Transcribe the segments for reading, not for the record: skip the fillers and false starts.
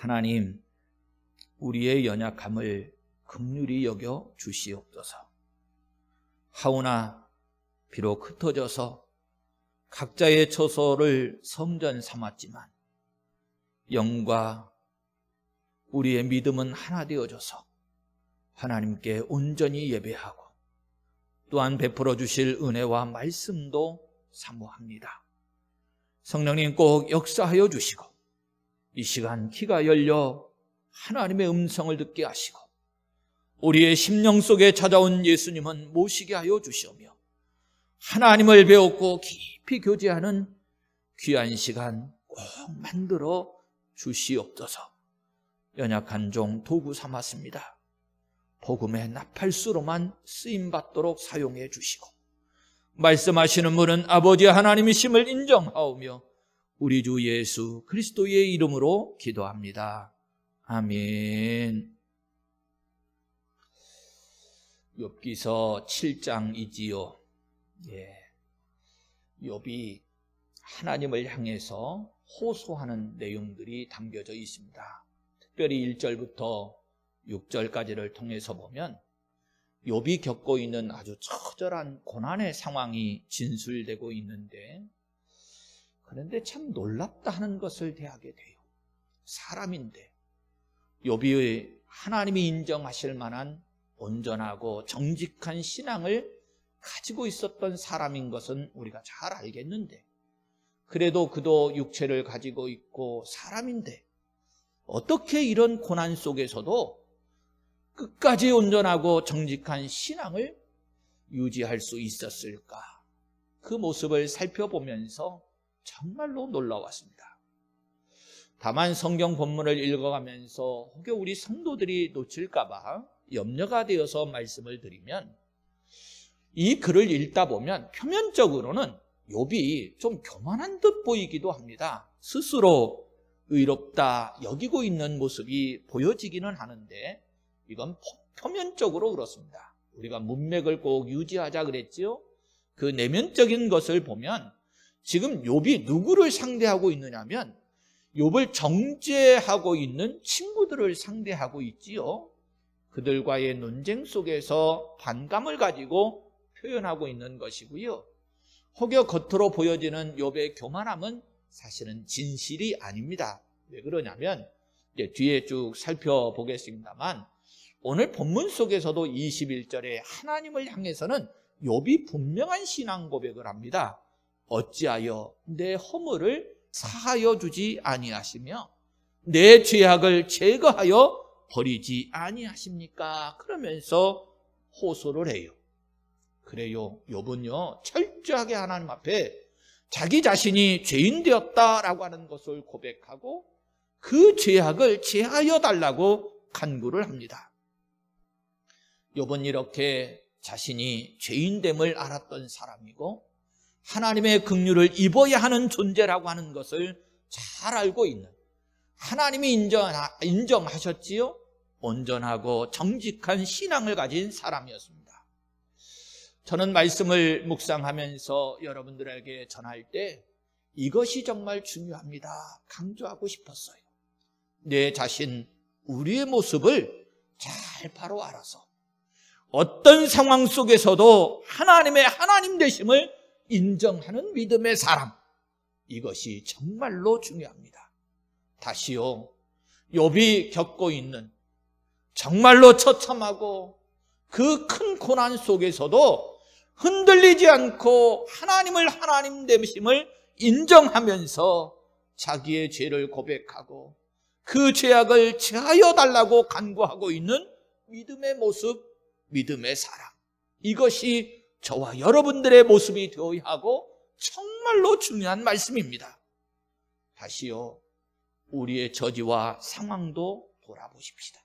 하나님, 우리의 연약함을 긍휼히 여겨 주시옵소서. 하오나 비록 흩어져서 각자의 처소를 성전 삼았지만 영과 우리의 믿음은 하나 되어져서 하나님께 온전히 예배하고 또한 베풀어 주실 은혜와 말씀도 사모합니다. 성령님 꼭 역사하여 주시고 이 시간 귀가 열려 하나님의 음성을 듣게 하시고 우리의 심령 속에 찾아온 예수님은 모시게 하여 주시오며 하나님을 배웠고 깊이 교제하는 귀한 시간 꼭 만들어 주시옵소서. 연약한 종 도구 삼았습니다. 복음의 나팔수로만 쓰임받도록 사용해 주시고 말씀하시는 분은 아버지 하나님이심을 인정하오며 우리 주 예수 그리스도의 이름으로 기도합니다. 아멘. 욥기서 7장이지요. 욥이 하나님을 향해서 호소하는 내용들이 담겨져 있습니다. 특별히 1절부터 6절까지를 통해서 보면 욥이 겪고 있는 아주 처절한 고난의 상황이 진술되고 있는데, 그런데 참 놀랍다 하는 것을 대하게 돼요. 사람인데 욥이 하나님이 인정하실 만한 온전하고 정직한 신앙을 가지고 있었던 사람인 것은 우리가 잘 알겠는데, 그래도 그도 육체를 가지고 있고 사람인데 어떻게 이런 고난 속에서도 끝까지 온전하고 정직한 신앙을 유지할 수 있었을까? 그 모습을 살펴보면서 정말로 놀라웠습니다. 다만 성경 본문을 읽어가면서 혹여 우리 성도들이 놓칠까 봐 염려가 되어서 말씀을 드리면, 이 글을 읽다 보면 표면적으로는 욥이 좀 교만한 듯 보이기도 합니다. 스스로 의롭다 여기고 있는 모습이 보여지기는 하는데 이건 표면적으로 그렇습니다. 우리가 문맥을 꼭 유지하자 그랬지요. 그 내면적인 것을 보면 지금 욥이 누구를 상대하고 있느냐면 욥을 정죄하고 있는 친구들을 상대하고 있지요. 그들과의 논쟁 속에서 반감을 가지고 표현하고 있는 것이고요. 혹여 겉으로 보여지는 욥의 교만함은 사실은 진실이 아닙니다. 왜 그러냐면 이제 뒤에 쭉 살펴보겠습니다만, 오늘 본문 속에서도 21절에 하나님을 향해서는 욥이 분명한 신앙 고백을 합니다. 어찌하여 내 허물을 사하여 주지 아니하시며 내 죄악을 제거하여 버리지 아니하십니까? 그러면서 호소를 해요. 그래요, 욥은요 철저하게 하나님 앞에 자기 자신이 죄인 되었다라고 하는 것을 고백하고 그 죄악을 제하여 달라고 간구를 합니다. 욥은 이렇게 자신이 죄인됨을 알았던 사람이고 하나님의 긍휼을 입어야 하는 존재라고 하는 것을 잘 알고 있는, 하나님이 인정하셨지요. 온전하고 정직한 신앙을 가진 사람이었습니다. 저는 말씀을 묵상하면서 여러분들에게 전할 때 이것이 정말 중요합니다. 강조하고 싶었어요. 내 자신, 우리의 모습을 잘 바로 알아서 어떤 상황 속에서도 하나님의 하나님 되심을 인정하는 믿음의 사람, 이것이 정말로 중요합니다. 다시요, 욥이 겪고 있는 정말로 처참하고 그 큰 고난 속에서도 흔들리지 않고 하나님을 하나님 되심을 인정하면서 자기의 죄를 고백하고 그 죄악을 제하여 달라고 간구하고 있는 믿음의 모습, 믿음의 사람, 이것이 저와 여러분들의 모습이 되어야 하고 정말로 중요한 말씀입니다. 다시요, 우리의 처지와 상황도 돌아보십시다.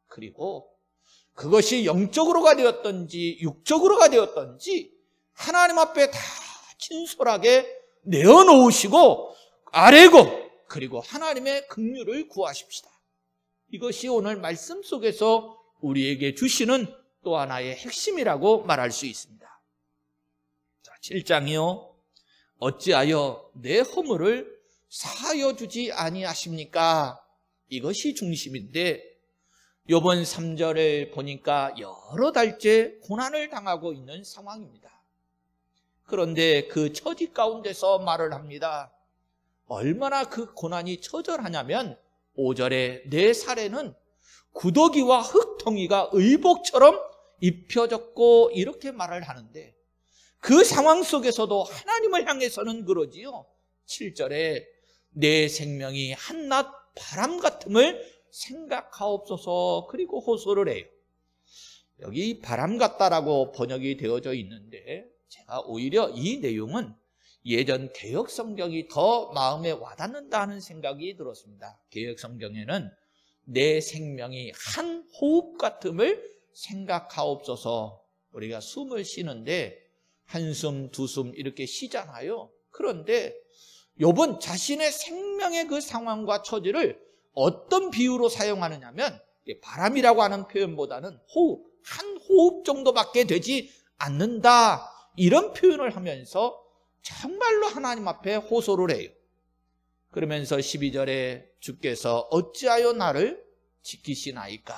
그리고 그것이 영적으로가 되었던지 육적으로가 되었던지 하나님 앞에 다 진솔하게 내어놓으시고 아뢰고 그리고 하나님의 긍휼을 구하십시다. 이것이 오늘 말씀 속에서 우리에게 주시는 또 하나의 핵심이라고 말할 수 있습니다. 자, 7장이요. 어찌하여 내 허물을 사하여 주지 아니하십니까? 이것이 중심인데 요번 3절을 보니까 여러 달째 고난을 당하고 있는 상황입니다. 그런데 그 처지 가운데서 말을 합니다. 얼마나 그 고난이 처절하냐면 5절에 내 살에는 구더기와 흙덩이가 의복처럼 입혀졌고 이렇게 말을 하는데 그 상황 속에서도 하나님을 향해서는 그러지요. 7절에 내 생명이 한낮 바람 같음을 생각하옵소서 그리고 호소를 해요. 여기 바람 같다라고 번역이 되어져 있는데 제가 오히려 이 내용은 예전 개역성경이 더 마음에 와닿는다는 생각이 들었습니다. 개역성경에는 내 생명이 한 호흡 같음을 생각하옵소서. 우리가 숨을 쉬는데 한숨 두숨 이렇게 쉬잖아요. 그런데 욥은 자신의 생명의 그 상황과 처지를 어떤 비유로 사용하느냐면 바람이라고 하는 표현보다는 호흡, 한 호흡 정도밖에 되지 않는다 이런 표현을 하면서 정말로 하나님 앞에 호소를 해요. 그러면서 12절에 주께서 어찌하여 나를 지키시나이까.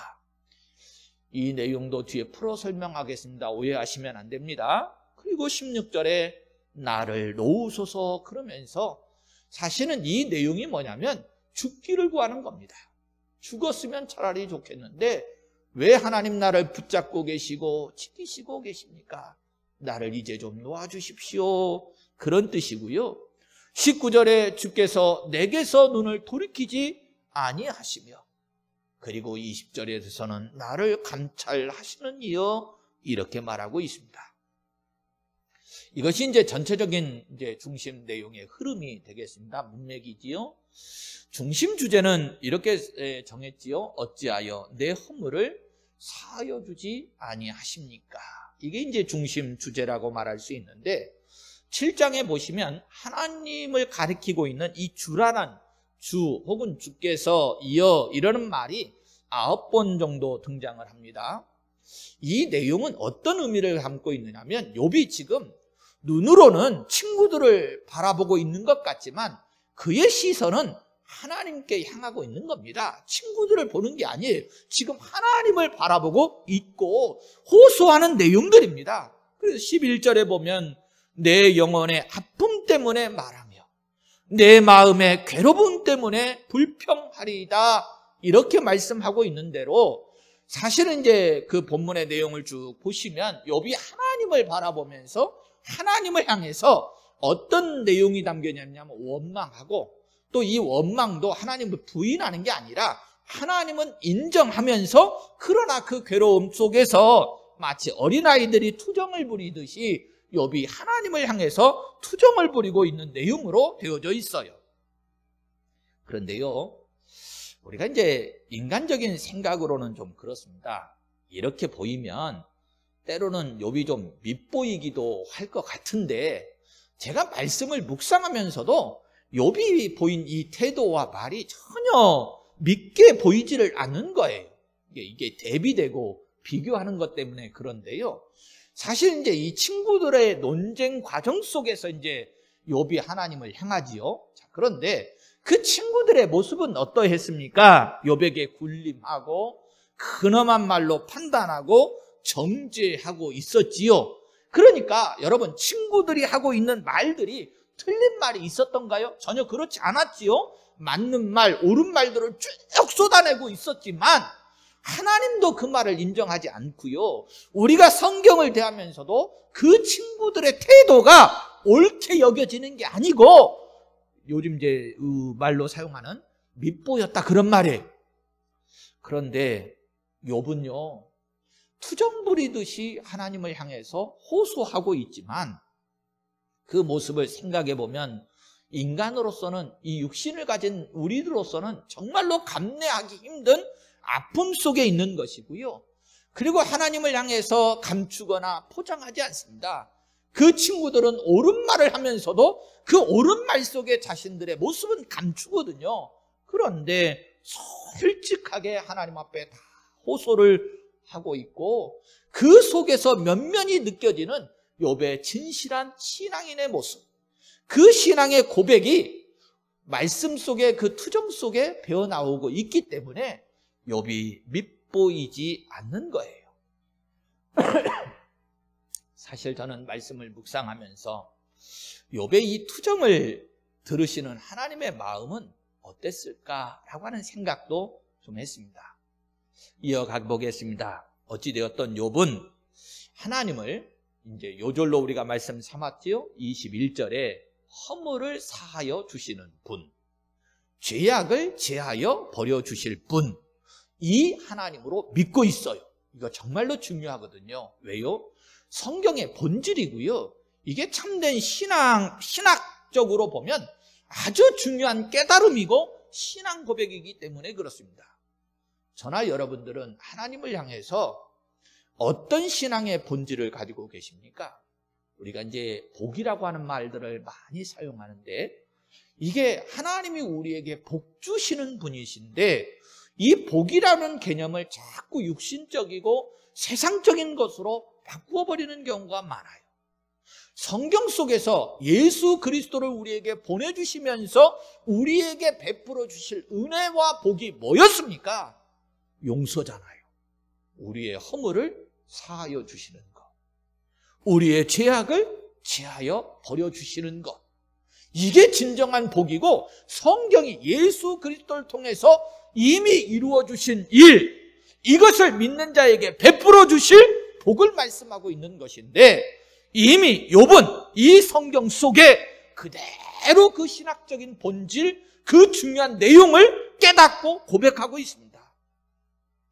이 내용도 뒤에 풀어 설명하겠습니다. 오해하시면 안 됩니다. 그리고 16절에 나를 놓으소서 그러면서 사실은 이 내용이 뭐냐면 죽기를 구하는 겁니다. 죽었으면 차라리 좋겠는데 왜 하나님 나를 붙잡고 계시고 지키시고 계십니까? 나를 이제 좀 놓아주십시오. 그런 뜻이고요. 19절에 주께서 내게서 눈을 돌이키지 아니하시며 그리고 20절에서는 나를 감찰하시는 이여 이렇게 말하고 있습니다. 이것이 이제 전체적인 중심 내용의 흐름이 되겠습니다. 문맥이지요. 중심 주제는 이렇게 정했지요. 어찌하여 내 허물을 사하여 주지 아니하십니까? 이게 이제 중심 주제라고 말할 수 있는데 7장에 보시면 하나님을 가리키고 있는 이 주라는 주 혹은 주께서 이어 이러는 말이 9번 정도 등장을 합니다. 이 내용은 어떤 의미를 담고 있느냐면 욥이 지금 눈으로는 친구들을 바라보고 있는 것 같지만 그의 시선은 하나님께 향하고 있는 겁니다. 친구들을 보는 게 아니에요. 지금 하나님을 바라보고 있고 호소하는 내용들입니다. 그래서 11절에 보면 내 영혼의 아픔 때문에 말하며 내 마음의 괴로움 때문에 불평하리이다 이렇게 말씀하고 있는 대로 사실은 이제 그 본문의 내용을 쭉 보시면 욥이 하나님을 바라보면서 하나님을 향해서 어떤 내용이 담겨있냐면 원망하고 또 이 원망도 하나님을 부인하는 게 아니라 하나님은 인정하면서 그러나 그 괴로움 속에서 마치 어린아이들이 투정을 부리듯이 욥이 하나님을 향해서 투정을 부리고 있는 내용으로 되어져 있어요. 그런데요, 우리가 이제 인간적인 생각으로는 좀 그렇습니다. 이렇게 보이면 때로는 욥이 좀 밉보이기도 할 것 같은데 제가 말씀을 묵상하면서도 욥이 보인 이 태도와 말이 전혀 믿게 보이지를 않는 거예요. 이게 대비되고 비교하는 것 때문에 그런데요. 사실 이제 이 친구들의 논쟁 과정 속에서 이제 욥이 하나님을 향하지요. 자, 그런데 그 친구들의 모습은 어떠했습니까? 욥에게 군림하고 근엄한 말로 판단하고 정죄하고 있었지요. 그러니까 여러분 친구들이 하고 있는 말들이 틀린 말이 있었던가요? 전혀 그렇지 않았지요. 맞는 말, 옳은 말들을 쭉 쏟아내고 있었지만 하나님도 그 말을 인정하지 않고요. 우리가 성경을 대하면서도 그 친구들의 태도가 옳게 여겨지는 게 아니고 요즘 이제 말로 사용하는 밉보였다 그런 말이에요. 그런데 욥은요 투정 부리듯이 하나님을 향해서 호소하고 있지만 그 모습을 생각해 보면 인간으로서는 이 육신을 가진 우리들로서는 정말로 감내하기 힘든 아픔 속에 있는 것이고요. 그리고 하나님을 향해서 감추거나 포장하지 않습니다. 그 친구들은 옳은 말을 하면서도 그 옳은 말 속에 자신들의 모습은 감추거든요. 그런데 솔직하게 하나님 앞에 다 호소를 하고 있고 그 속에서 면면히 느껴지는 욥의 진실한 신앙인의 모습, 그 신앙의 고백이 말씀 속에 그 투정 속에 배어 나오고 있기 때문에 욥이 밉보이지 않는 거예요. 사실 저는 말씀을 묵상하면서 욥의 이 투정을 들으시는 하나님의 마음은 어땠을까라고 하는 생각도 좀 했습니다. 이어가 보겠습니다. 어찌되었던 욥은 하나님을 이제 요절로 우리가 말씀 삼았지요. 21절에 허물을 사하여 주시는 분, 죄악을 제하여 버려 주실 분, 이 하나님으로 믿고 있어요. 이거 정말로 중요하거든요. 왜요? 성경의 본질이고요. 이게 참된 신학적으로 보면 아주 중요한 깨달음이고 신앙 고백이기 때문에 그렇습니다. 저나 여러분들은 하나님을 향해서 어떤 신앙의 본질을 가지고 계십니까? 우리가 이제 복이라고 하는 말들을 많이 사용하는데 이게 하나님이 우리에게 복 주시는 분이신데 이 복이라는 개념을 자꾸 육신적이고 세상적인 것으로 바꾸어 버리는 경우가 많아요. 성경 속에서 예수 그리스도를 우리에게 보내주시면서 우리에게 베풀어 주실 은혜와 복이 뭐였습니까? 용서잖아요. 우리의 허물을 사하여 주시는 것, 우리의 죄악을 제하여 버려 주시는 것, 이게 진정한 복이고 성경이 예수 그리스도를 통해서 이미 이루어 주신 일, 이것을 믿는 자에게 베풀어 주실 복을 말씀하고 있는 것인데 이미 욥은 이 성경 속에 그대로 그 신학적인 본질, 그 중요한 내용을 깨닫고 고백하고 있습니다.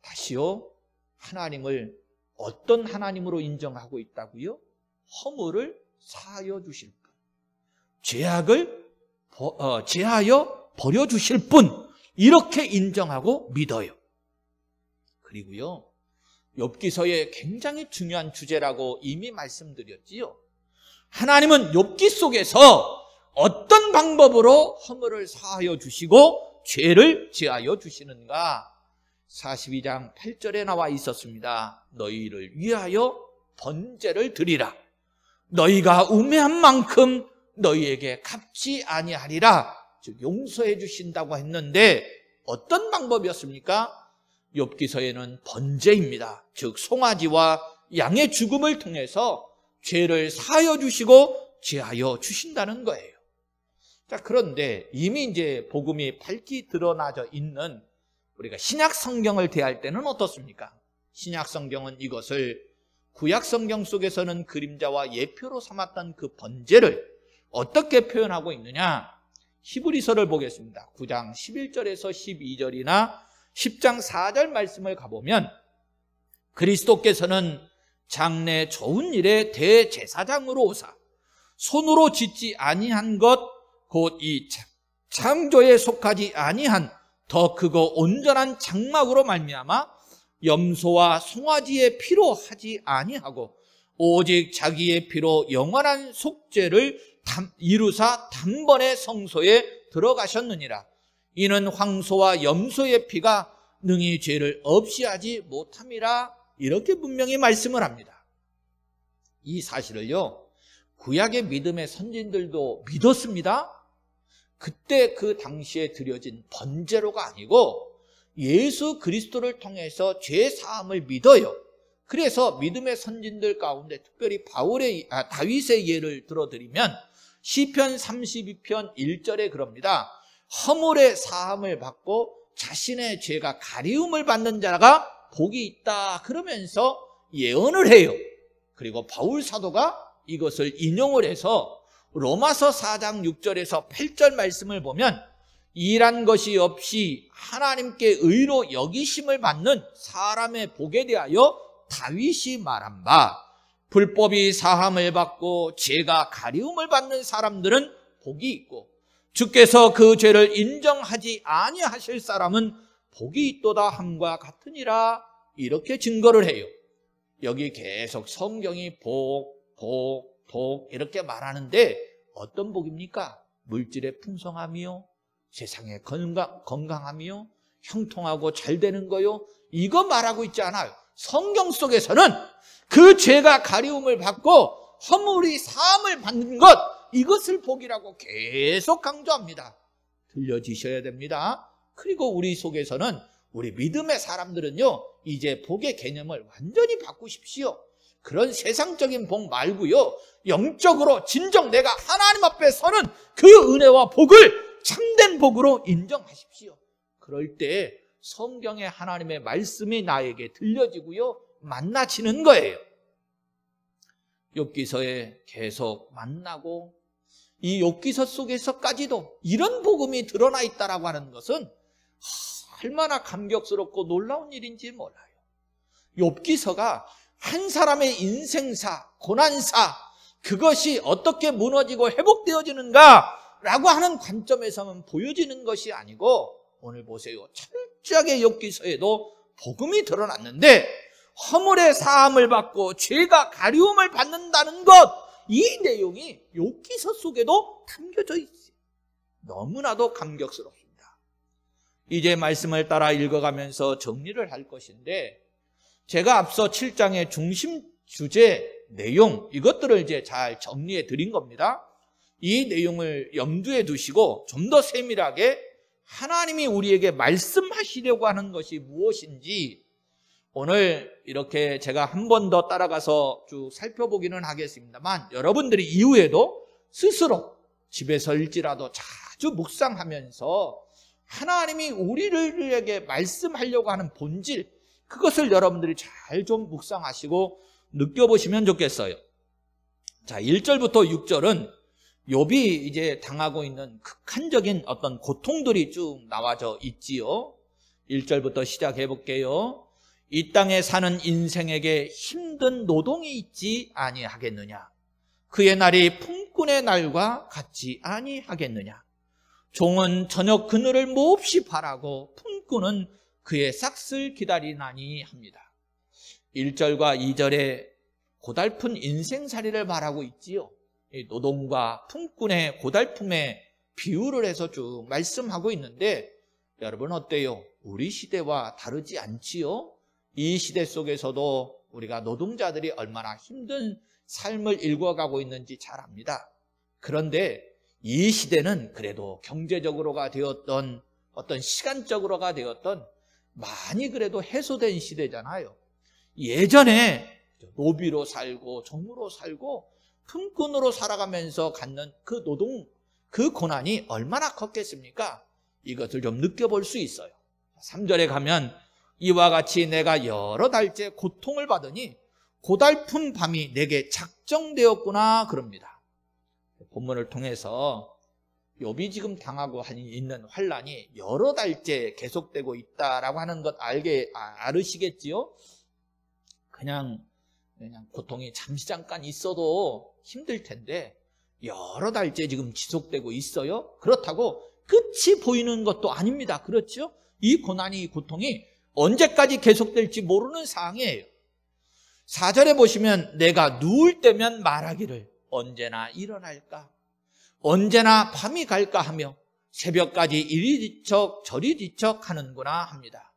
다시요, 하나님을 어떤 하나님으로 인정하고 있다고요? 허물을 사하여 주실 분, 죄악을 제하여 버려 주실 분, 이렇게 인정하고 믿어요. 그리고요, 욥기서의 굉장히 중요한 주제라고 이미 말씀드렸지요. 하나님은 욥기 속에서 어떤 방법으로 허물을 사하여 주시고 죄를 제하여 주시는가? 42장 8절에 나와 있었습니다. 너희를 위하여 번제를 드리라. 너희가 우매한 만큼 너희에게 갚지 아니하리라. 즉 용서해 주신다고 했는데 어떤 방법이었습니까? 욥기서에는 번제입니다. 즉 송아지와 양의 죽음을 통해서 죄를 사하여 주시고 제하여 주신다는 거예요. 자, 그런데 이미 이제 복음이 밝히 드러나져 있는 우리가 신약 성경을 대할 때는 어떻습니까? 신약 성경은 이것을 구약 성경 속에서는 그림자와 예표로 삼았던 그 번제를 어떻게 표현하고 있느냐? 히브리서를 보겠습니다. 9장 11절에서 12절이나 10장 4절 말씀을 가보면 그리스도께서는 장래 좋은 일의 대제사장으로 오사 손으로 짓지 아니한 것 곧 이 창조에 속하지 아니한 더 크고 온전한 장막으로 말미암아 염소와 송아지의 피로 하지 아니하고 오직 자기의 피로 영원한 속죄를 이루사 단번에 성소에 들어가셨느니라. 이는 황소와 염소의 피가 능히 죄를 없이 하지 못함이라. 이렇게 분명히 말씀을 합니다. 이 사실을요, 구약의 믿음의 선진들도 믿었습니다. 그때 그 당시에 드려진 번제로가 아니고 예수 그리스도를 통해서 죄 사함을 믿어요. 그래서 믿음의 선진들 가운데 특별히 다윗의 예를 들어드리면 시편 32편 1절에 그럽니다. 허물의 사함을 받고 자신의 죄가 가리움을 받는 자가 복이 있다 그러면서 예언을 해요. 그리고 바울 사도가 이것을 인용을 해서 로마서 4장 6절에서 8절 말씀을 보면 일한 것이 없이 하나님께 의로 여기심을 받는 사람의 복에 대하여 다윗이 말한 바 불법이 사함을 받고 죄가 가리움을 받는 사람들은 복이 있고 주께서 그 죄를 인정하지 아니하실 사람은 복이 있도다 함과 같으니라. 이렇게 증거를 해요. 여기 계속 성경이 복 이렇게 말하는데 어떤 복입니까? 물질의 풍성함이요, 세상의 건강함이요, 형통하고 잘 되는 거요, 이거 말하고 있지 않아요. 성경 속에서는 그 죄가 가리움을 받고 허물이 사함을 받는 것, 이것을 복이라고 계속 강조합니다. 들려지셔야 됩니다. 그리고 우리 속에서는 우리 믿음의 사람들은요, 이제 복의 개념을 완전히 바꾸십시오. 그런 세상적인 복 말고요, 영적으로 진정 내가 하나님 앞에 서는 그 은혜와 복을 참된 복으로 인정하십시오. 그럴 때 성경의 하나님의 말씀이 나에게 들려지고요, 만나지는 거예요. 욥기서에 계속 만나고 이 욥기서 속에서까지도 이런 복음이 드러나 있다라고 하는 것은 얼마나 감격스럽고 놀라운 일인지 몰라요. 욥기서가 한 사람의 인생사, 고난사, 그것이 어떻게 무너지고 회복되어지는가라고 하는 관점에서만 보여지는 것이 아니고, 오늘 보세요. 철저하게 욥기서에도 복음이 드러났는데 허물의 사함을 받고 죄가 가리움을 받는다는 것, 이 내용이 욥기서 속에도 담겨져 있어요. 너무나도 감격스럽습니다. 이제 말씀을 따라 읽어가면서 정리를 할 것인데, 제가 앞서 7장의 중심 주제 내용, 이것들을 이제 잘 정리해 드린 겁니다. 이 내용을 염두에 두시고 좀 더 세밀하게 하나님이 우리에게 말씀하시려고 하는 것이 무엇인지 오늘 이렇게 제가 한 번 더 따라가서 쭉 살펴보기는 하겠습니다만, 여러분들이 이후에도 스스로 집에서일지라도 자주 묵상하면서 하나님이 우리에게 말씀하려고 하는 본질, 그것을 여러분들이 잘 좀 묵상하시고 느껴보시면 좋겠어요. 자, 1절부터 6절은 욥이 이제 당하고 있는 극한적인 어떤 고통들이 쭉 나와져 있지요. 1절부터 시작해 볼게요. 이 땅에 사는 인생에게 힘든 노동이 있지 아니하겠느냐? 그의 날이 품꾼의 날과 같지 아니하겠느냐? 종은 저녁 그늘을 몹시 바라고 품꾼은 그의 삭슬 기다리나니 합니다. 1절과 2절에 고달픈 인생살이를 말하고 있지요. 노동과 품꾼의 고달픔에 비유를 해서 쭉 말씀하고 있는데, 여러분 어때요? 우리 시대와 다르지 않지요? 이 시대 속에서도 우리가 노동자들이 얼마나 힘든 삶을 일궈가고 있는지 잘 압니다. 그런데 이 시대는 그래도 경제적으로가 되었던, 어떤 시간적으로가 되었던, 많이 그래도 해소된 시대잖아요. 예전에 노비로 살고 종으로 살고 품꾼으로 살아가면서 갖는 그 노동, 그 고난이 얼마나 컸겠습니까? 이것을 좀 느껴볼 수 있어요. 3절에 가면 이와 같이 내가 여러 달째 고통을 받으니 고달픈 밤이 내게 작정되었구나 그럽니다. 본문을 통해서 욥이 지금 당하고 있는 환란이 여러 달째 계속되고 있다라고 하는 것 알으시겠지요? 그냥 고통이 잠깐 있어도 힘들 텐데 여러 달째 지금 지속되고 있어요. 그렇다고 끝이 보이는 것도 아닙니다. 그렇죠? 이 고난이, 이 고통이 언제까지 계속될지 모르는 상황이에요. 4절에 보시면 내가 누울 때면 말하기를 언제나 일어날까? 언제나 밤이 갈까 하며 새벽까지 이리 뒤척 저리 뒤척 하는구나 합니다.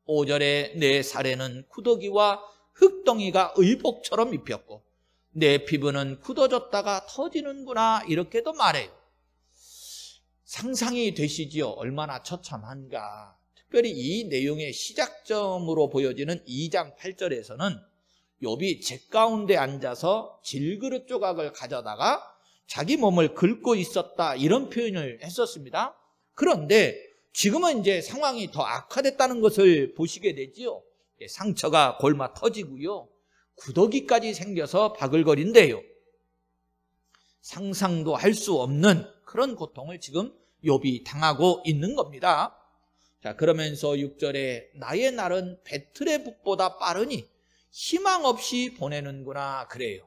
5절에 내 살에는 구더기와 흙덩이가 의복처럼 입혔고 내 피부는 굳어졌다가 터지는구나 이렇게도 말해요. 상상이 되시지요? 얼마나 처참한가. 특별히 이 내용의 시작점으로 보여지는 2장 8절에서는 욥이 재 가운데 앉아서 질그릇 조각을 가져다가 자기 몸을 긁고 있었다 이런 표현을 했었습니다. 그런데 지금은 이제 상황이 더 악화됐다는 것을 보시게 되지요. 상처가 골마 터지고요, 구더기까지 생겨서 바글거린대요. 상상도 할 수 없는 그런 고통을 지금 욥이 당하고 있는 겁니다. 자, 그러면서 6절에 나의 날은 배틀의 북보다 빠르니 희망 없이 보내는구나 그래요.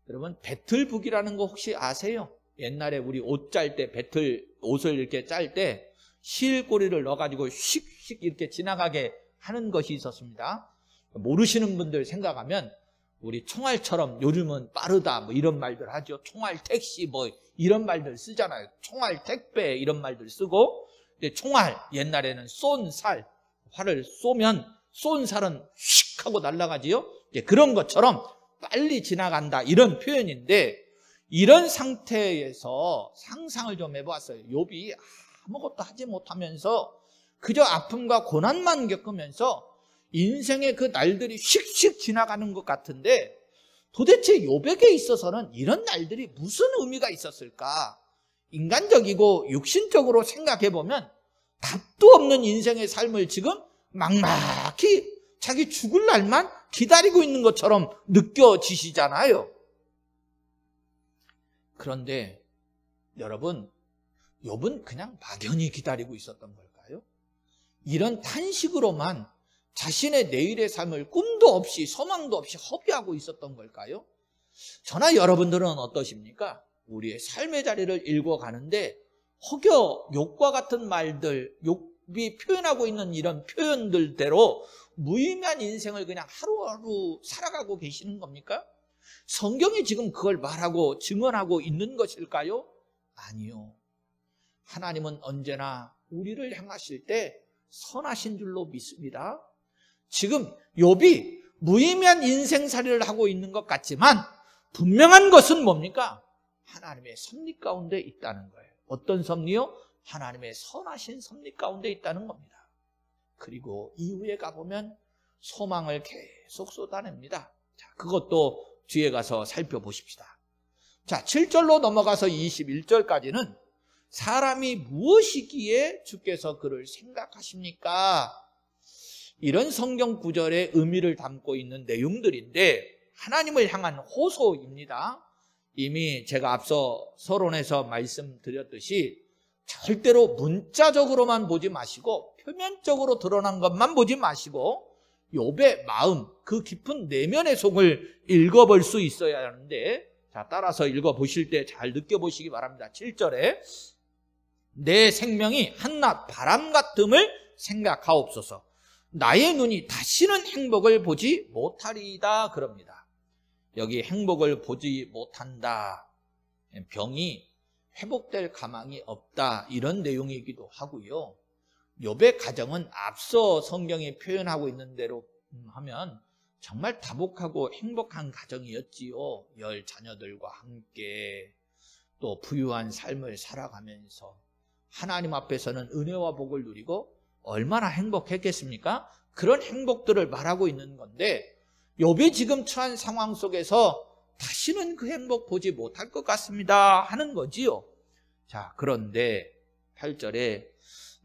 여러분, 배틀북이라는 거 혹시 아세요? 옛날에 우리 옷 짤 때 배틀 옷을 이렇게 짤 때 실꼬리를 넣어가지고 휙휙 이렇게 지나가게 하는 것이 있었습니다. 모르시는 분들 생각하면 우리 총알처럼 요즘은 빠르다 뭐 이런 말들 하죠. 총알 택시 뭐 이런 말들 쓰잖아요. 총알 택배 이런 말들 쓰고, 근데 총알 옛날에는 쏜 살, 활을 쏘면 쏜 살은 휙 하고 날아가지요. 그런 것처럼 빨리 지나간다 이런 표현인데, 이런 상태에서 상상을 좀 해보았어요. 욥이 아무것도 하지 못하면서 그저 아픔과 고난만 겪으면서 인생의 그 날들이 휙휙 지나가는 것 같은데, 도대체 욥에게 있어서는 이런 날들이 무슨 의미가 있었을까? 인간적이고 육신적으로 생각해보면 답도 없는 인생의 삶을 지금 막막히 자기 죽을 날만 기다리고 있는 것처럼 느껴지시잖아요. 그런데 여러분, 욥은 그냥 막연히 기다리고 있었던 걸까요? 이런 탄식으로만 자신의 내일의 삶을 꿈도 없이 소망도 없이 허비하고 있었던 걸까요? 저나 여러분들은 어떠십니까? 우리의 삶의 자리를 읽어가는데 혹여 욥과 같은 말들, 욥이 표현하고 있는 이런 표현들대로 무의미한 인생을 그냥 하루하루 살아가고 계시는 겁니까? 성경이 지금 그걸 말하고 증언하고 있는 것일까요? 아니요. 하나님은 언제나 우리를 향하실 때 선하신 줄로 믿습니다. 지금 욥이 무의미한 인생살이를 하고 있는 것 같지만 분명한 것은 뭡니까? 하나님의 섭리 가운데 있다는 거예요. 어떤 섭리요? 하나님의 선하신 섭리 가운데 있다는 겁니다. 그리고 이후에 가보면 소망을 계속 쏟아냅니다. 자, 그것도 뒤에 가서 살펴보십시다. 자, 7절로 넘어가서 21절까지는 사람이 무엇이기에 주께서 그를 생각하십니까? 이런 성경 구절의 의미를 담고 있는 내용들인데 하나님을 향한 호소입니다. 이미 제가 앞서 서론에서 말씀드렸듯이 절대로 문자적으로만 보지 마시고 표면적으로 드러난 것만 보지 마시고 욥의 마음, 그 깊은 내면의 속을 읽어볼 수 있어야 하는데, 자, 따라서 읽어보실 때 잘 느껴보시기 바랍니다. 7절에 내 생명이 한낮 바람 같음을 생각하옵소서. 나의 눈이 다시는 행복을 보지 못하리이다 그럽니다. 여기 행복을 보지 못한다, 병이 회복될 가망이 없다, 이런 내용이기도 하고요. 욥의 가정은 앞서 성경이 표현하고 있는 대로 하면 정말 다복하고 행복한 가정이었지요. 10 자녀들과 함께 또 부유한 삶을 살아가면서 하나님 앞에서는 은혜와 복을 누리고 얼마나 행복했겠습니까? 그런 행복들을 말하고 있는 건데 욥이 지금 처한 상황 속에서 다시는 그 행복 보지 못할 것 같습니다 하는 거지요. 자, 그런데 8절에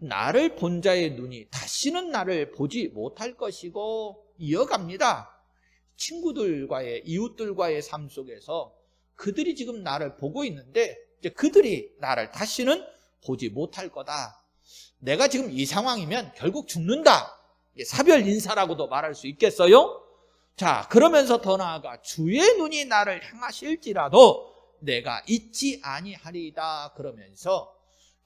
나를 본 자의 눈이 다시는 나를 보지 못할 것이고 이어갑니다. 친구들과의, 이웃들과의 삶 속에서 그들이 지금 나를 보고 있는데 이제 그들이 나를 다시는 보지 못할 거다. 내가 지금 이 상황이면 결국 죽는다. 사별 인사라고도 말할 수 있겠어요? 자, 그러면서 더 나아가 주의 눈이 나를 향하실지라도 내가 잊지 아니하리이다 그러면서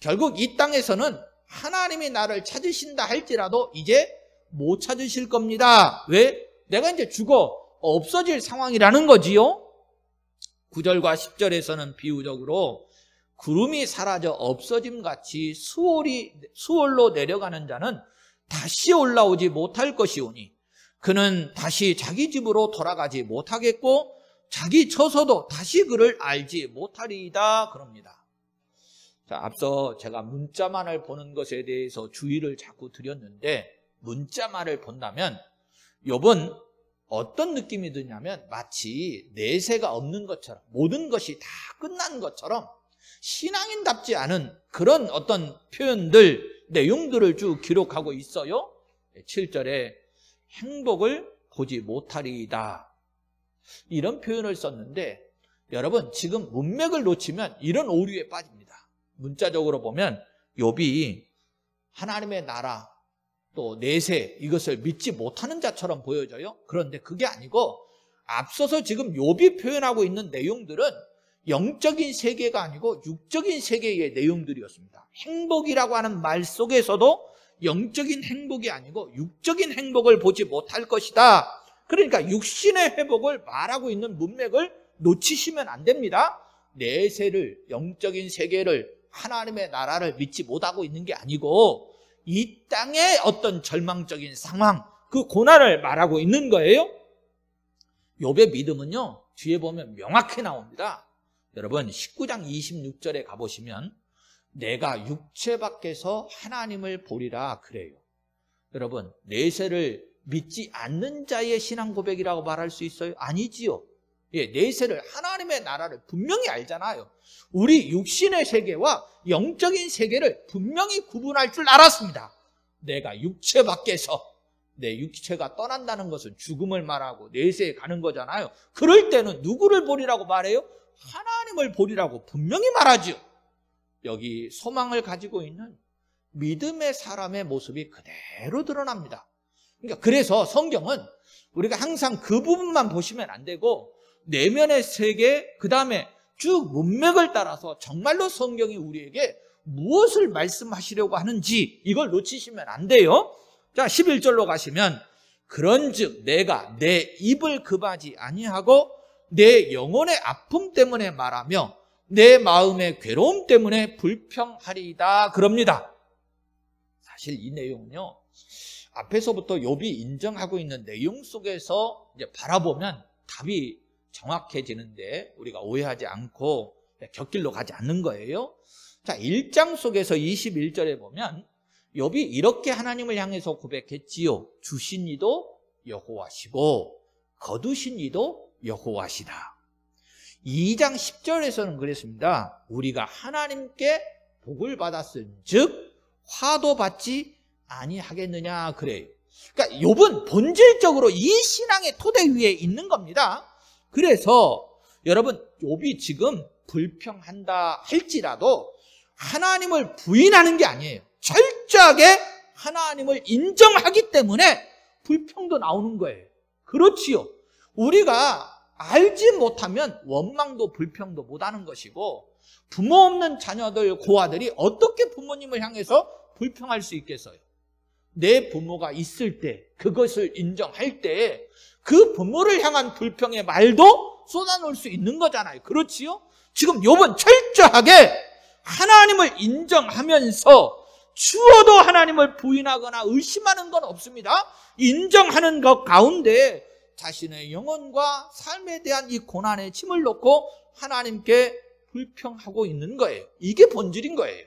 결국 이 땅에서는 하나님이 나를 찾으신다 할지라도 이제 못 찾으실 겁니다. 왜? 내가 이제 죽어 없어질 상황이라는 거지요. 9절과 10절에서는 비유적으로 구름이 사라져 없어짐같이 수월로 내려가는 자는 다시 올라오지 못할 것이오니 그는 다시 자기 집으로 돌아가지 못하겠고 자기 처소도 다시 그를 알지 못하리이다 그럽니다. 자, 앞서 제가 문자만을 보는 것에 대해서 주의를 자꾸 드렸는데 문자만을 본다면 욥은 어떤 느낌이 드냐면 마치 내세가 없는 것처럼 모든 것이 다 끝난 것처럼 신앙인답지 않은 그런 어떤 표현들, 내용들을 쭉 기록하고 있어요. 7절에 행복을 보지 못하리이다 이런 표현을 썼는데 여러분 지금 문맥을 놓치면 이런 오류에 빠집니다. 문자적으로 보면 욥이 하나님의 나라 또 내세 이것을 믿지 못하는 자처럼 보여져요. 그런데 그게 아니고 앞서서 지금 욥이 표현하고 있는 내용들은 영적인 세계가 아니고 육적인 세계의 내용들이었습니다. 행복이라고 하는 말 속에서도 영적인 행복이 아니고 육적인 행복을 보지 못할 것이다. 그러니까 육신의 회복을 말하고 있는 문맥을 놓치시면 안 됩니다. 내세를, 영적인 세계를, 하나님의 나라를 믿지 못하고 있는 게 아니고 이 땅의 어떤 절망적인 상황, 그 고난을 말하고 있는 거예요. 욥의 믿음은요 뒤에 보면 명확히 나옵니다. 여러분 19장 26절에 가보시면 내가 육체 밖에서 하나님을 보리라 그래요. 여러분, 내세를 믿지 않는 자의 신앙 고백이라고 말할 수 있어요? 아니지요. 예, 내세를, 하나님의 나라를 분명히 알잖아요. 우리 육신의 세계와 영적인 세계를 분명히 구분할 줄 알았습니다. 내가 육체 밖에서, 내 육체가 떠난다는 것은 죽음을 말하고 내세에 가는 거잖아요. 그럴 때는 누구를 보리라고 말해요? 하나님을 보리라고 분명히 말하죠. 여기 소망을 가지고 있는 믿음의 사람의 모습이 그대로 드러납니다. 그러니까 그래서 성경은 우리가 항상 그 부분만 보시면 안 되고 내면의 세계, 그 다음에 쭉 문맥을 따라서 정말로 성경이 우리에게 무엇을 말씀하시려고 하는지 이걸 놓치시면 안 돼요. 자, 11절로 가시면 그런즉 내가 내 입을 금하지 아니하고 내 영혼의 아픔 때문에 말하며 내 마음의 괴로움 때문에 불평하리이다 그럽니다. 사실 이 내용은요, 앞에서부터 욥이 인정하고 있는 내용 속에서 이제 바라보면 답이 정확해지는데 우리가 오해하지 않고 곁길로 가지 않는 거예요. 자, 1장 속에서 21절에 보면 욥이 이렇게 하나님을 향해서 고백했지요. 주신 이도 여호와시고 거두신 이도 여호와시다. 2장 10절에서는 그랬습니다. 우리가 하나님께 복을 받았은 즉 화도 받지 아니하겠느냐 그래요. 그러니까 욥은 본질적으로 이 신앙의 토대 위에 있는 겁니다. 그래서 여러분, 욥이 지금 불평한다 할지라도 하나님을 부인하는 게 아니에요. 철저하게 하나님을 인정하기 때문에 불평도 나오는 거예요. 그렇지요. 우리가 알지 못하면 원망도 불평도 못하는 것이고, 부모 없는 자녀들, 고아들이 어떻게 부모님을 향해서 불평할 수 있겠어요? 내 부모가 있을 때, 그것을 인정할 때 그 부모를 향한 불평의 말도 쏟아놓을 수 있는 거잖아요. 그렇지요? 지금 욥은 철저하게 하나님을 인정하면서 추워도 하나님을 부인하거나 의심하는 건 없습니다. 인정하는 것 가운데 자신의 영혼과 삶에 대한 이 고난에 침을 놓고 하나님께 불평하고 있는 거예요. 이게 본질인 거예요.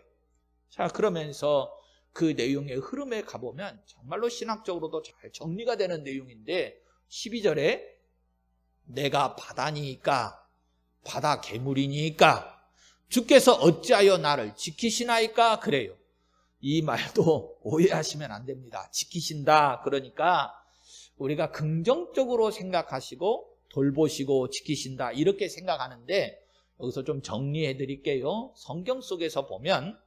자, 그러면서 그 내용의 흐름에 가보면 정말로 신학적으로도 잘 정리가 되는 내용인데 12절에 내가 바다니까 바다 괴물이니까 주께서 어찌하여 나를 지키시나이까 그래요. 이 말도 오해하시면 안 됩니다. 지키신다 그러니까 우리가 긍정적으로 생각하시고 돌보시고 지키신다 이렇게 생각하는데, 여기서 좀 정리해 드릴게요. 성경 속에서 보면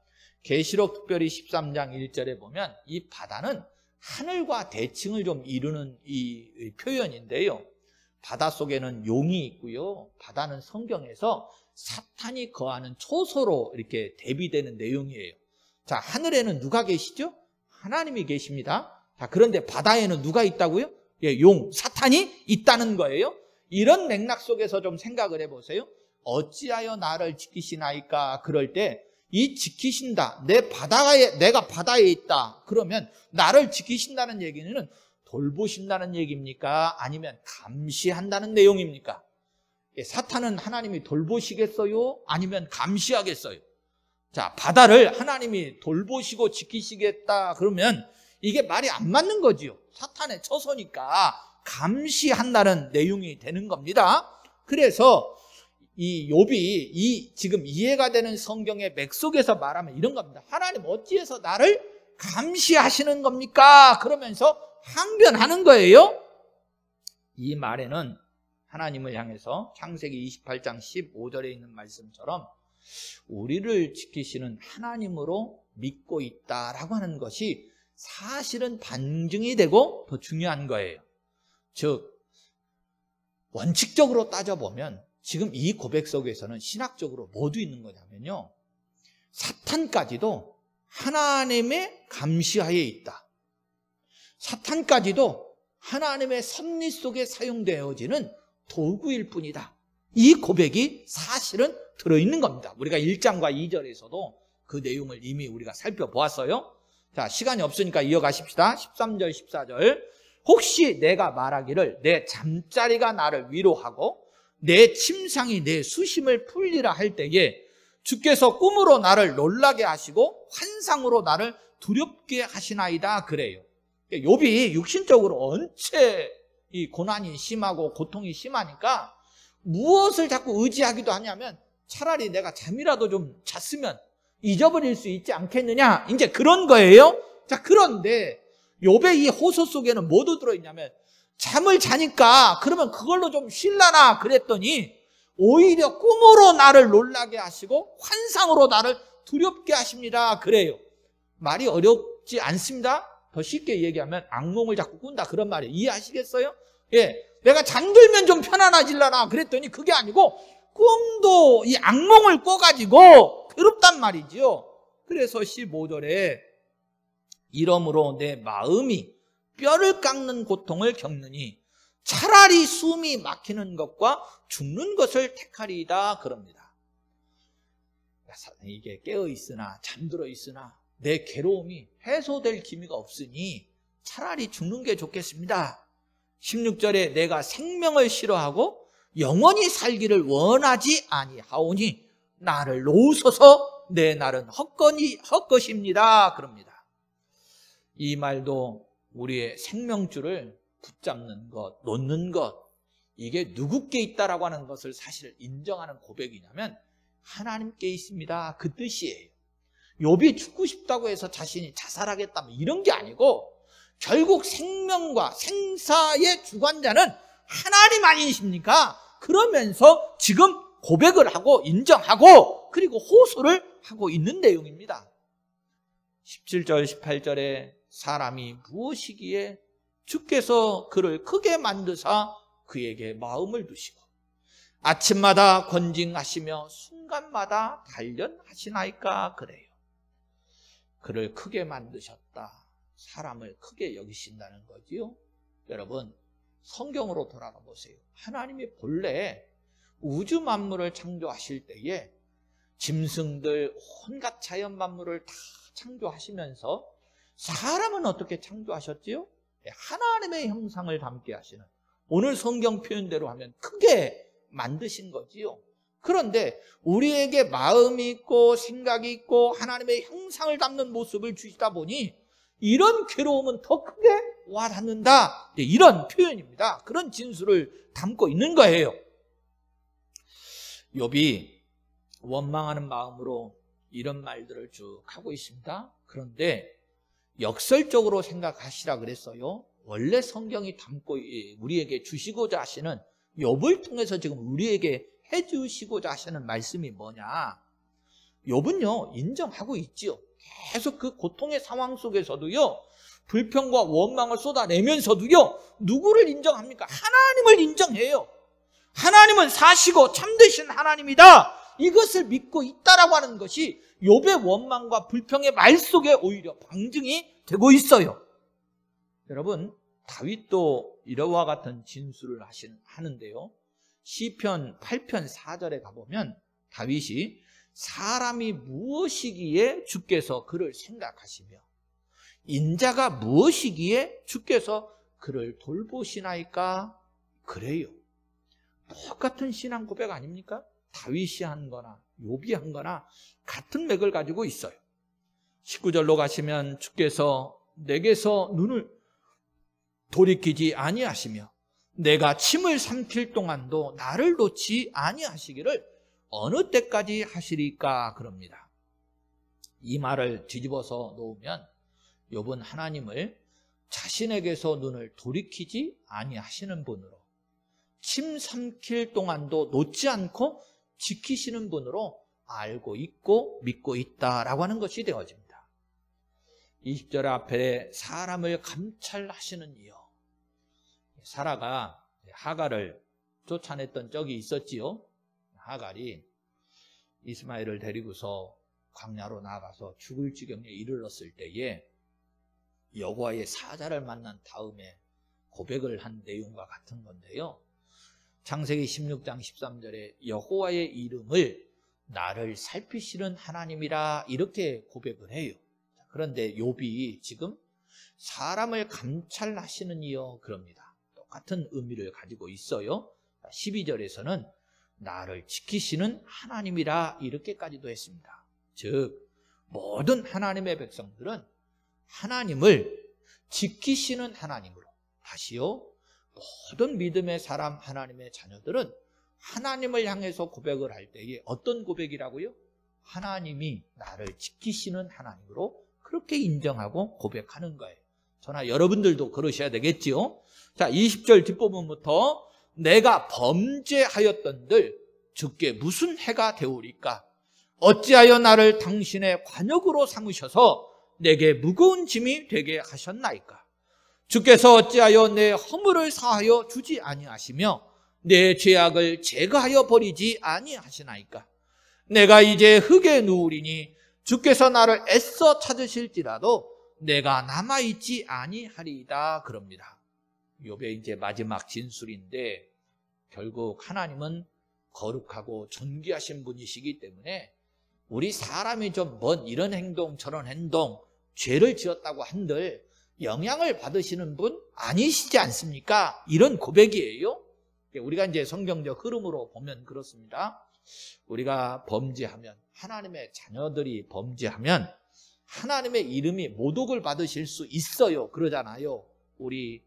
계시록 특별히 13장 1절에 보면 이 바다는 하늘과 대칭을 좀 이루는 이 표현인데요. 바다 속에는 용이 있고요. 바다는 성경에서 사탄이 거하는 초소로 이렇게 대비되는 내용이에요. 자, 하늘에는 누가 계시죠? 하나님이 계십니다. 자, 그런데 바다에는 누가 있다고요? 예, 용, 사탄이 있다는 거예요. 이런 맥락 속에서 좀 생각을 해보세요. 어찌하여 나를 지키시나이까? 그럴 때 이 지키신다, 내가 바다에 있다 그러면 나를 지키신다는 얘기는 돌보신다는 얘기입니까? 아니면 감시한다는 내용입니까? 사탄은 하나님이 돌보시겠어요? 아니면 감시하겠어요? 자, 바다를 하나님이 돌보시고 지키시겠다 그러면 이게 말이 안 맞는 거지요. 사탄의 처소니까 감시한다는 내용이 되는 겁니다. 그래서 이 욥이 지금 이해가 되는 성경의 맥 속에서 말하면 이런 겁니다. 하나님 어찌해서 나를 감시하시는 겁니까? 그러면서 항변하는 거예요. 이 말에는 하나님을 향해서 창세기 28장 15절에 있는 말씀처럼 우리를 지키시는 하나님으로 믿고 있다라고 하는 것이 사실은 반증이 되고 더 중요한 거예요. 즉 원칙적으로 따져보면 지금 이 고백 속에서는 신학적으로 뭐도 있는 거냐면요, 사탄까지도 하나님의 감시하에 있다. 사탄까지도 하나님의 섭리 속에 사용되어지는 도구일 뿐이다. 이 고백이 사실은 들어있는 겁니다. 우리가 1장과 2절에서도 그 내용을 이미 우리가 살펴보았어요. 자, 시간이 없으니까 이어가십시다. 13절 14절 혹시 내가 말하기를 내 잠자리가 나를 위로하고 내 침상이 내 수심을 풀리라 할 때에 주께서 꿈으로 나를 놀라게 하시고 환상으로 나를 두렵게 하시나이다 그래요. 욥이 육신적으로 언체 이 고난이 심하고 고통이 심하니까 무엇을 자꾸 의지하기도 하냐면 차라리 내가 잠이라도 좀 잤으면 잊어버릴 수 있지 않겠느냐, 이제 그런 거예요. 자, 그런데 욥의 이 호소 속에는 뭐도 들어있냐면 잠을 자니까 그러면 그걸로 좀 쉴라나 그랬더니 오히려 꿈으로 나를 놀라게 하시고 환상으로 나를 두렵게 하십니다 그래요. 말이 어렵지 않습니다. 더 쉽게 얘기하면 악몽을 자꾸 꾼다 그런 말이에요. 이해하시겠어요? 예, 내가 잠들면 좀 편안해질라나 그랬더니 그게 아니고 꿈도 이 악몽을 꿔가지고 괴롭단 말이지요. 그래서 15절에 이러므로 내 마음이 뼈를 깎는 고통을 겪느니 차라리 숨이 막히는 것과 죽는 것을 택하리이다 그럽니다. 이게 깨어있으나 잠들어 있으나 내 괴로움이 해소될 기미가 없으니 차라리 죽는 게 좋겠습니다. 16절에 내가 생명을 싫어하고 영원히 살기를 원하지 아니하오니 나를 놓으소서 내 날은 헛것입니다 그럽니다. 이 말도 우리의 생명줄을 붙잡는 것, 놓는 것, 이게 누구께 있다라고 하는 것을 사실 인정하는 고백이냐면 하나님께 있습니다 그 뜻이에요. 욥이 죽고 싶다고 해서 자신이 자살하겠다 이런 게 아니고 결국 생명과 생사의 주관자는 하나님 아니십니까? 그러면서 지금 고백을 하고 인정하고 그리고 호소를 하고 있는 내용입니다. 17절 18절에 사람이 무엇이기에 주께서 그를 크게 만드사 그에게 마음을 두시고 아침마다 권징하시며 순간마다 단련하시나이까 그래요. 그를 크게 만드셨다. 사람을 크게 여기신다는 거지요. 여러분, 성경으로 돌아가 보세요. 하나님이 본래 우주 만물을 창조하실 때에 짐승들 온갖 자연 만물을 다 창조하시면서 사람은 어떻게 창조하셨지요? 하나님의 형상을 담게 하시는, 오늘 성경 표현대로 하면 크게 만드신 거지요. 그런데 우리에게 마음이 있고 생각이 있고 하나님의 형상을 담는 모습을 주시다 보니 이런 괴로움은 더 크게 와닿는다, 이런 표현입니다. 그런 진술을 담고 있는 거예요. 욥이 원망하는 마음으로 이런 말들을 쭉 하고 있습니다. 그런데 역설적으로 생각하시라 그랬어요. 원래 성경이 담고 우리에게 주시고자 하시는, 욥을 통해서 지금 우리에게 해주시고자 하시는 말씀이 뭐냐? 욥은요 인정하고 있지요. 계속 그 고통의 상황 속에서도요 불평과 원망을 쏟아내면서도요 누구를 인정합니까? 하나님을 인정해요. 하나님은 사시고 참되신 하나님이다, 이것을 믿고 있다라고 하는 것이 욥의 원망과 불평의 말 속에 오히려 방증이 되고 있어요. 여러분, 다윗도 이러와 같은 진술을 하는데요. 시편 8편 4절에 가보면 다윗이 사람이 무엇이기에 주께서 그를 생각하시며 인자가 무엇이기에 주께서 그를 돌보시나이까 그래요. 똑같은 신앙 고백 아닙니까? 다윗이 한 거나 욥이 한 거나 같은 맥을 가지고 있어요. 19절로 가시면 주께서 내게서 눈을 돌이키지 아니하시며 내가 침을 삼킬 동안도 나를 놓지 아니하시기를 어느 때까지 하시리까 그럽니다. 이 말을 뒤집어서 놓으면 욥은 하나님을 자신에게서 눈을 돌이키지 아니하시는 분으로, 침 삼킬 동안도 놓지 않고 지키시는 분으로 알고 있고 믿고 있다라고 하는 것이 되어집니다. 20절 앞에 사람을 감찰하시는 이여. 사라가 하갈을 쫓아냈던 적이 있었지요. 하갈이 이스마엘을 데리고서 광야로 나가서 죽을 지경에 이르렀을 때에 여호와의 사자를 만난 다음에 고백을 한 내용과 같은 건데요. 창세기 16장 13절에 여호와의 이름을 나를 살피시는 하나님이라 이렇게 고백을 해요. 그런데 욥이 지금 사람을 감찰하시는 이여 그럽니다. 똑같은 의미를 가지고 있어요. 12절에서는 나를 지키시는 하나님이라 이렇게까지도 했습니다. 즉 모든 하나님의 백성들은 하나님을 지키시는 하나님으로, 다시요, 모든 믿음의 사람 하나님의 자녀들은 하나님을 향해서 고백을 할 때에 어떤 고백이라고요? 하나님이 나를 지키시는 하나님으로 그렇게 인정하고 고백하는 거예요. 저나 여러분들도 그러셔야 되겠지요. 자, 20절 뒷부분부터 내가 범죄하였던들 주께 무슨 해가 되오리까? 어찌하여 나를 당신의 관역으로 삼으셔서 내게 무거운 짐이 되게 하셨나이까? 주께서 어찌하여 내 허물을 사하여 주지 아니하시며 내 죄악을 제거하여 버리지 아니하시나이까? 내가 이제 흙에 누우리니 주께서 나를 애써 찾으실지라도 내가 남아있지 아니하리이다 그럽니다. 욥의 이제 마지막 진술인데 결국 하나님은 거룩하고 존귀하신 분이시기 때문에 우리 사람이 좀 뭔 이런 행동 저런 행동 죄를 지었다고 한들 영향을 받으시는 분 아니시지 않습니까? 이런 고백이에요. 우리가 이제 성경적 흐름으로 보면 그렇습니다. 우리가 범죄하면, 하나님의 자녀들이 범죄하면 하나님의 이름이 모독을 받으실 수 있어요. 그러잖아요. 우리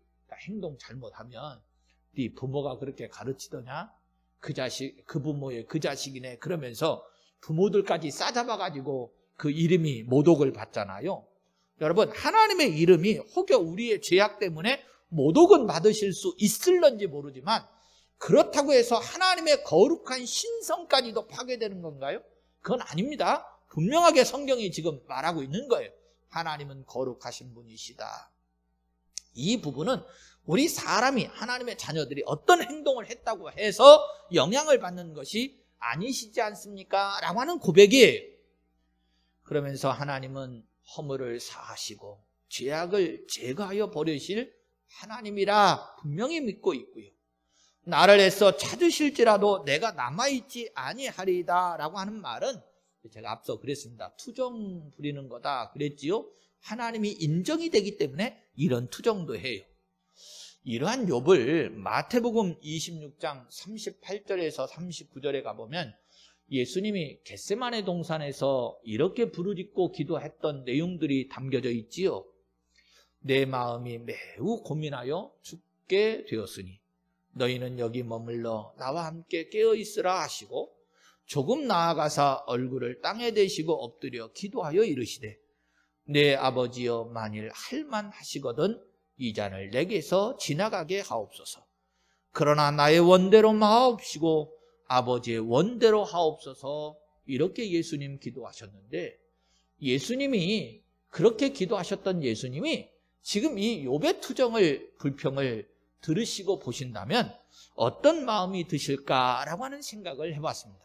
행동 잘못하면 네 부모가 그렇게 가르치더냐? 그 자식, 그 부모의 그 자식이네. 그러면서 부모들까지 싸잡아가지고 그 이름이 모독을 받잖아요. 여러분, 하나님의 이름이 혹여 우리의 죄악 때문에 모독은 받으실 수 있을런지 모르지만 그렇다고 해서 하나님의 거룩한 신성까지도 파괴되는 건가요? 그건 아닙니다. 분명하게 성경이 지금 말하고 있는 거예요. 하나님은 거룩하신 분이시다. 이 부분은 우리 사람이, 하나님의 자녀들이 어떤 행동을 했다고 해서 영향을 받는 것이 아니시지 않습니까? 라고 하는 고백이에요. 그러면서 하나님은 허물을 사하시고 죄악을 제거하여 버리실 하나님이라 분명히 믿고 있고요. 나를 애써 찾으실지라도 내가 남아있지 아니하리이다 라고 하는 말은 제가 앞서 그랬습니다. 투정 부리는 거다 그랬지요. 하나님이 인정이 되기 때문에 이런 투정도 해요. 이러한 욥을 마태복음 26장 38절에서 39절에 가보면 예수님이 겟세마네 동산에서 이렇게 부르짖고 기도했던 내용들이 담겨져 있지요. 내 마음이 매우 고민하여 죽게 되었으니 너희는 여기 머물러 나와 함께 깨어있으라 하시고 조금 나아가사 얼굴을 땅에 대시고 엎드려 기도하여 이르시되 내 아버지여 만일 할만하시거든 이 잔을 내게서 지나가게 하옵소서. 그러나 나의 원대로 마옵시고 아버지의 원대로 하옵소서. 이렇게 예수님 기도하셨는데 예수님이 그렇게 기도하셨던 예수님이 지금 이 욥의 투정을 불평을 들으시고 보신다면 어떤 마음이 드실까라고 하는 생각을 해봤습니다.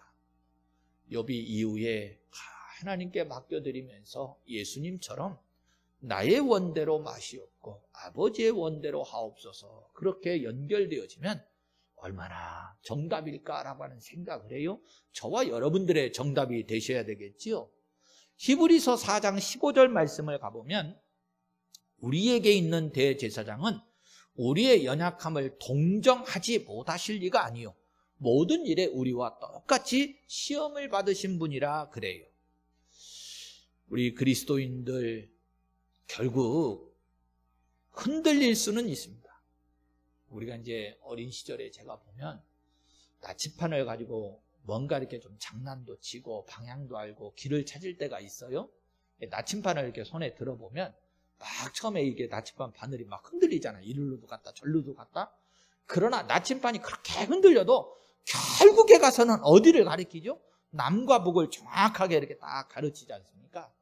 욥이 이후에 하나님께 맡겨드리면서 예수님처럼 나의 원대로 마시옵고 아버지의 원대로 하옵소서 그렇게 연결되어지면 얼마나 정답일까라고 하는 생각을 해요. 저와 여러분들의 정답이 되셔야 되겠지요. 히브리서 4장 15절 말씀을 가보면 우리에게 있는 대제사장은 우리의 연약함을 동정하지 못하실 리가 아니요 모든 일에 우리와 똑같이 시험을 받으신 분이라 그래요. 우리 그리스도인들 결국 흔들릴 수는 있습니다. 우리가 이제 어린 시절에 제가 보면 나침판을 가지고 뭔가 이렇게 좀 장난도 치고 방향도 알고 길을 찾을 때가 있어요. 나침판을 이렇게 손에 들어보면 막 처음에 이게 나침판 바늘이 막 흔들리잖아요. 이리로도 갔다 저리로도 갔다. 그러나 나침판이 그렇게 흔들려도 결국에 가서는 어디를 가리키죠? 남과 북을 정확하게 이렇게 딱 가르치지 않습니까?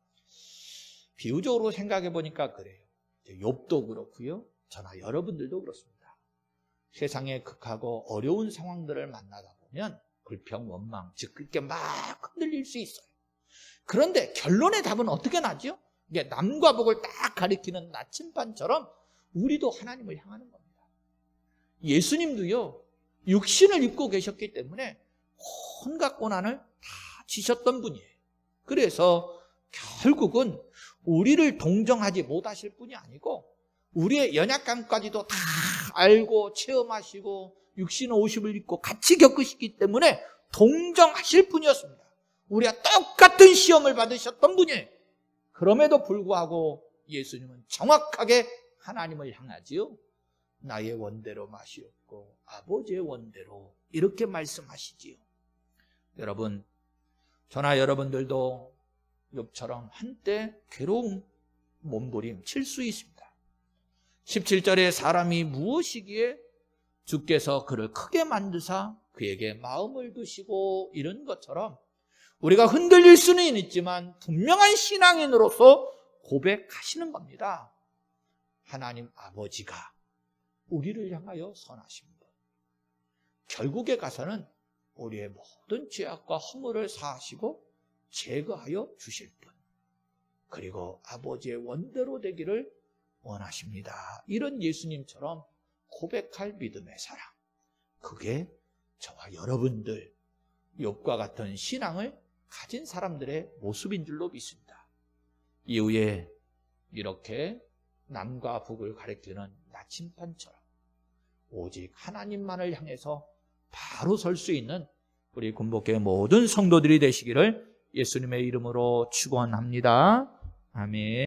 비유적으로 생각해 보니까 그래요. 욥도 그렇고요. 저나 여러분들도 그렇습니다. 세상에 극하고 어려운 상황들을 만나다 보면 불평, 원망, 즉 그렇게 막 흔들릴 수 있어요. 그런데 결론의 답은 어떻게 나죠? 이게 남과 북을 딱 가리키는 나침반처럼 우리도 하나님을 향하는 겁니다. 예수님도요, 육신을 입고 계셨기 때문에 온갖 고난을 다 지셨던 분이에요. 그래서 결국은 우리를 동정하지 못하실 분이 아니고 우리의 연약감까지도 다 알고 체험하시고 육신의 옷을 입고 같이 겪으시기 때문에 동정하실 분이었습니다. 우리가 똑같은 시험을 받으셨던 분이에요. 그럼에도 불구하고 예수님은 정확하게 하나님을 향하지요. 나의 원대로 마시옵고 아버지의 원대로 이렇게 말씀하시지요. 여러분, 저나 여러분들도 욥처럼 한때 괴로운 몸부림칠 수 있습니다. 17절에 사람이 무엇이기에 주께서 그를 크게 만드사 그에게 마음을 두시고 이런 것처럼 우리가 흔들릴 수는 있지만 분명한 신앙인으로서 고백하시는 겁니다. 하나님 아버지가 우리를 향하여 선하신 분, 결국에 가서는 우리의 모든 죄악과 허물을 사하시고 제거하여 주실 분, 그리고 아버지의 원대로 되기를 원하십니다. 이런 예수님처럼 고백할 믿음의 사랑, 그게 저와 여러분들 욥과 같은 신앙을 가진 사람들의 모습인 줄로 믿습니다. 이후에 이렇게 남과 북을 가리키는 나침판처럼 오직 하나님만을 향해서 바로 설 수 있는 우리 군복교회 모든 성도들이 되시기를 예수님의 이름으로 축원합니다. 아멘.